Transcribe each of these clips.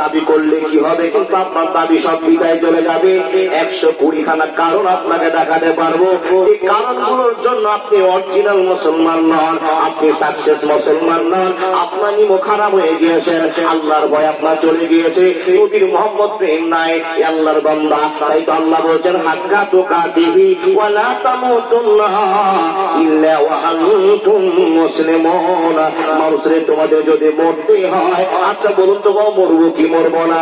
দাবি করলে কি হবে, কিন্তু আপনার দাবি সব বিদায় চলে যাবে। 120 খানা কারণ আপনাকে দেখাতে পারবো, এই কারণগুলোর জন্য আপনি অরিজিনাল মুসলমান নন, আপনি সাকসেস মুসলমান নন। আপনার নিমো খারাপ হয়ে গিয়েছেন, আল্লাহর ভয় আপনার চলে গিয়েছে, নবীর মোহাম্মদ প্রেম নাই, আল্লাহর বান্দা। তাই তো আল্লাহ বলছেন হাক্কা তুকাতিহি ওয়া লা তামুতুন্না ইল্লা ওয়া আনতুম মুসলিমুন। মানুষরে তোমাদের যদি মরতে হয়, আচ্ছা বলুন তো মরবো কি মরবো না?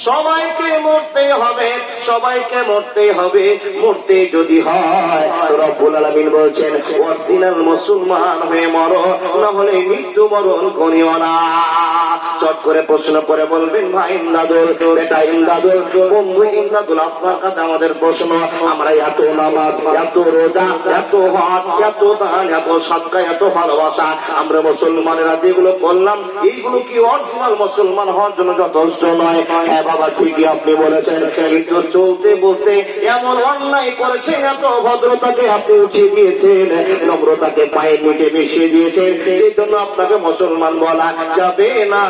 সবাইকে মরতে হবে, সবাইকে মরতে হবে। মরতে যদি হয় রব্বুল আলামিন বলছেন অরিজিনাল মুসলমান হয়ে মরো, না হলে মৃত্যুবরণ করিও না। চট করে প্রশ্ন করে বলবেন ভাই ইমদাদুল, বেটা ইমদাদুল, বন্ধু ইমদাদুল, আপনার কাছে আমাদের প্রশ্ন, আমরা এত নামাজ, এত রোজা, এত হজ, এত দান, এত সাদকা, এত ভালোবাসা আমরা মুসলমানেরা যেগুলো করলাম, এইগুলো কি অরিজিনাল মুসলমান হওয়ার জন্য যথেষ্ট নয়? বাবা ঠিকই আপনি বলেছেন, কিন্তু চলতে বলতে এমন অন্যায় করেছেন, এত ভদ্রতাকে আপনি উঠিয়ে দিয়েছেন, নম্রতাকে পায়ের নিচে মিশিয়ে দিয়েছেন, এই জন্য আপনাকে মুসলমান বলা যাবে না,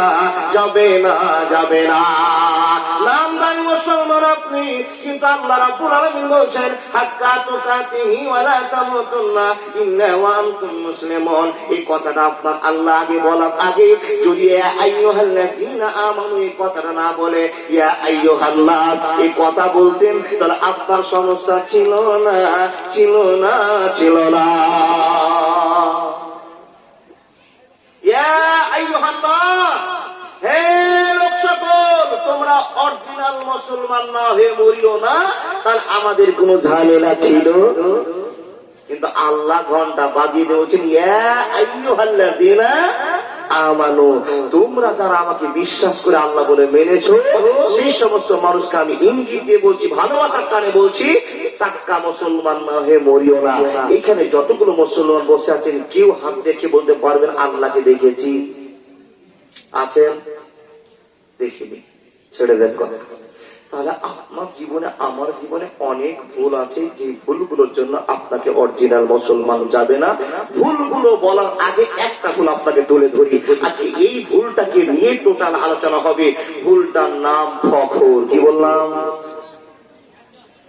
যাবে না, যাবে না। নামদারি মুসলমান আপনি, কিন্তু আল্লাহ রাব্বুল আলামিন বলছেন হাক্কা তুকাতিহি ওয়া লা তামুতুন্না ইল্লা ওয়া আনতুম মুসলিমুন। এই কথাটা আপনার আল্লাহ আগে বলার আগে যদি ইয়া আইয়ুহাল্লাযীনা আমানু এই কথাটা না বলে ইয়া আইয়ুহান নাস এই কথা বলতেন, তাহলে আপনার সমস্যা ছিল না, ছিল না, ছিল না। ইয়া আইয়ুহান নাস, হে লোক সকল, তোমরা অরিজিনাল মুসলমান না হয়ে মরিও না, তাহলে আমাদের কোনো ঝামেলা ছিল। কিন্তু আল্লাহ ঘন্টা বাজিয়ে দিয়েছেন ইয়া আইয়ুহাল্লাযীনা আমানু, তোমরা যারা আমাকে বিশ্বাস করে আল্লাহ বলে মেনেছো, সেই সমস্ত মানুষকে আমি ইঙ্গিত দিয়ে বলছি, ভালোবাসার কারণে বলছি, টাটকা মুসলমান না হয়ে মরিও না। এখানে যতগুলো মুসলমান বসে আছেন, কেউ হাত দেখে বলতে পারবেন আল্লাহকে দেখেছি? আছেন? দেখিনি, ছেড়ে দেন কথা। তাহলে আপনার জীবনে আমার জীবনে অনেক ভুল আছে, যে ভুলগুলোর জন্য আপনাকে অরিজিনাল মুসলমান যাবে না। ভুলগুলো বলার আগে একটা ভুল আপনাকে তুলে ধরি। আচ্ছা, এই ভুলটাকে নিয়ে টোটাল আলোচনা হবে। ভুলটার নাম ফখর। কি বললাম?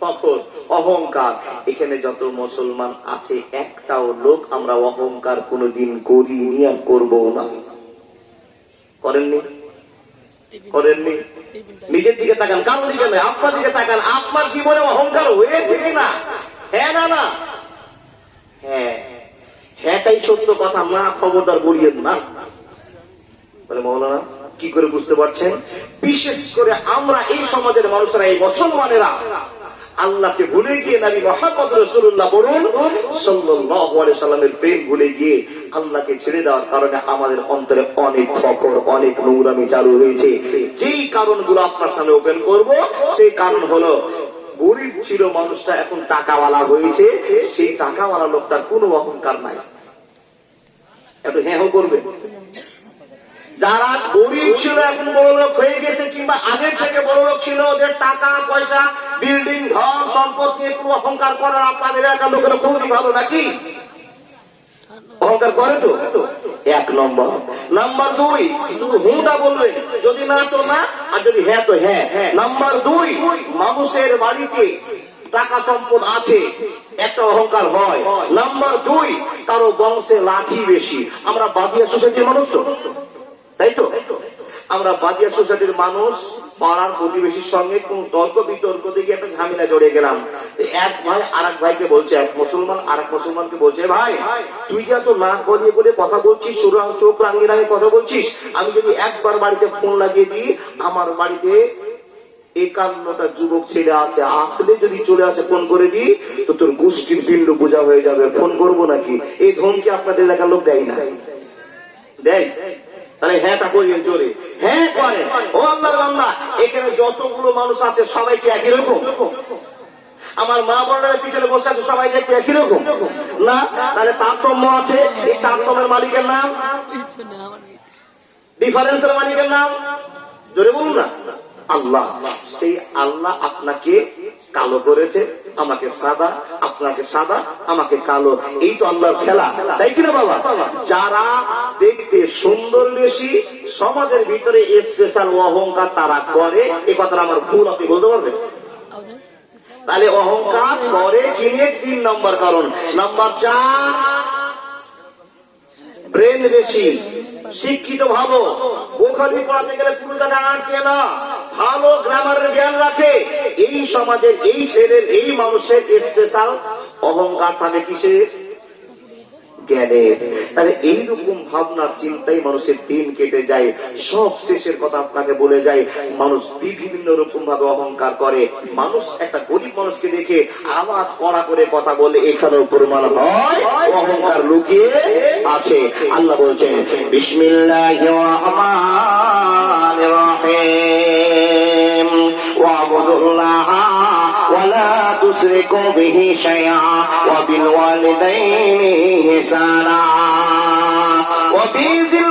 ফখর, অহংকার। এখানে যত মুসলমান আছে একটাও লোক আমরা অহংকার কোনোদিন করিনি আর করবো না। করেননি? করেননি? নিজের দিকে তাকান, কারোর দিকে নয়, আপনার দিকে তাকান। আপনার জীবনে অহংকার হয়েছে কিনা? হ্যাঁ না না? হ্যাঁ, হ্যাঁটাই সত্য কথা, না খবরদার বলিয়েন না। বলে মৌলানা কি করে বুঝতে পারছেন? বিশেষ করে আমরা এই সমাজের মানুষরা, এই মুসলমানেরা আল্লাহকে ভুলে গিয়ে নবী মুহাম্মদ রাসূলুল্লাহ বলুন সাল্লাল্লাহু আলাইহি সাল্লামের প্রেম ভুলে গিয়ে আল্লাহকে ছেড়ে দেওয়ার কারণে আমাদের অন্তরে অনেক ফখর, অনেক নোংরামি চালু হয়েছে। যেই কারণগুলো আপনার সামনে ওপেন করব, সেই কারণ হলো গরিব ছিল মানুষটা, এখন টাকাওয়ালা হয়েছে। সেই টাকাওয়ালা লোকটার কোনো অহংকার নাই। একটু হ্যাঁ করবে। যারা গরিব ছিল এখন বড় লোক হয়ে গেছে, কিংবা আগের থেকে বড় লোক ছিল, ওদের টাকা পয়সা, বিল্ডিং, ধন সম্পদ নিয়ে কোনো অহংকার করার আপনাদের এলাকার লোকেরা খুবই ভালো নাকি? অহংকার করে তো? এক নম্বর। নাম্বার দুই, শুধু হুঁটা বলবেন, যদি না তো না, আর যদি হ্যাঁ তো হ্যাঁ। নাম্বার দুই, মানুষের বাড়িতে টাকা সম্পদ আছে, একটা অহংকার হয়। নাম্বার দুই, কারো বংশে লাঠি বেশি। আমরা বাদিয়া সোসাইটির মানুষ তো, তাই তো? আমরা বাদিয়া সোসাইটির মানুষ, পাড়ার প্রতিবেশীর সঙ্গে কোন তর্ক বিতর্ক দিয়ে একটা ঝামেলা জড়ে গেলাম। এক ভাই আর এক ভাইকে বলছে, এক মুসলমান আর এক মুসলমানকে বলছে, ভাই তুই যা তো নাক গলিয়ে বলে কথা বলছিস, চোখ রাঙিয়ে রাঙিয়ে কথা বলছিস, আমি যদি একবার বাড়িতে ফোন লাগিয়ে দিই, আমার বাড়িতে 51টা যুবক ছেলে আছে, আসলে যদি চলে আসে ফোন করে দিই, তো তোর গোষ্ঠীর পিণ্ড বোঝা হয়ে যাবে, ফোন করবো নাকি? এই ধমকি আপনাদের এলাকার লোক দেয় না? দেয়? তাহলে হ্যাঁটা করিয়ে জোরে হ্যাঁ করে। ও আল্লাহর বান্দা, এখানে যতগুলো মানুষ আছে সবাই কি একই রকম? আমার মা বোনেরা পিছনে বসে আছে, সবাই দেখতে একই রকম না? তাহলে তারতম্য আছে। এই তারতম্যের মালিকের নাম, ডিফারেন্সের মালিকের নাম জোরে বলুন না, আল্লাহ। সেই আল্লাহ আপনাকে কালো করেছে, আমাকে সাদা, আপনাকে সাদা, আমাকে কালো, এই তো আল্লাহর খেলা, তাই কিনা বাবা? যারা দেখতে সুন্দর বেশি, সমাজের ভিতরে স্পেশাল অহংকার তারা করে, এই কথাটা আমার ভুল, আপনি বলতে পারবেন? তাহলে অহংকার করে কিনে 3 নম্বর কারণ। নাম্বার 4, ব্রেন বেশি, শিক্ষিত ভালো, বোখারি পড়াতে গেলে পুরো টাকা আটকে না, ভালো গ্রামারের জ্ঞান রাখে, এই সমাজের এই ছেলের এই মানুষের স্পেশাল অহংকার থাকে কিসে? জ্ঞানের। তাহলে এইরকম ভাবনা চিন্তাই মানুষের দিন কেটে যায়। সব শেষের কথা আপনাকে বলে যায়, মানুষ বিভিন্ন রকম ভাবে অহংকার করে। মানুষ একটা গরিব মানুষকে দেখে আওয়াজ কড়া করে কথা বলে, এখানেও প্রমাণ হয় অহংকার লুকিয়ে আছে। আল্লাহ বলছেন বিসমিল্লাহির রহমানির রহিম ওয়াবুদুল্লাহ ওয়ালা তুশরিকু বিহি শাইআ ওয়া বিল ওয়ালিদাইনি ইহসানা ওয়া বিযিল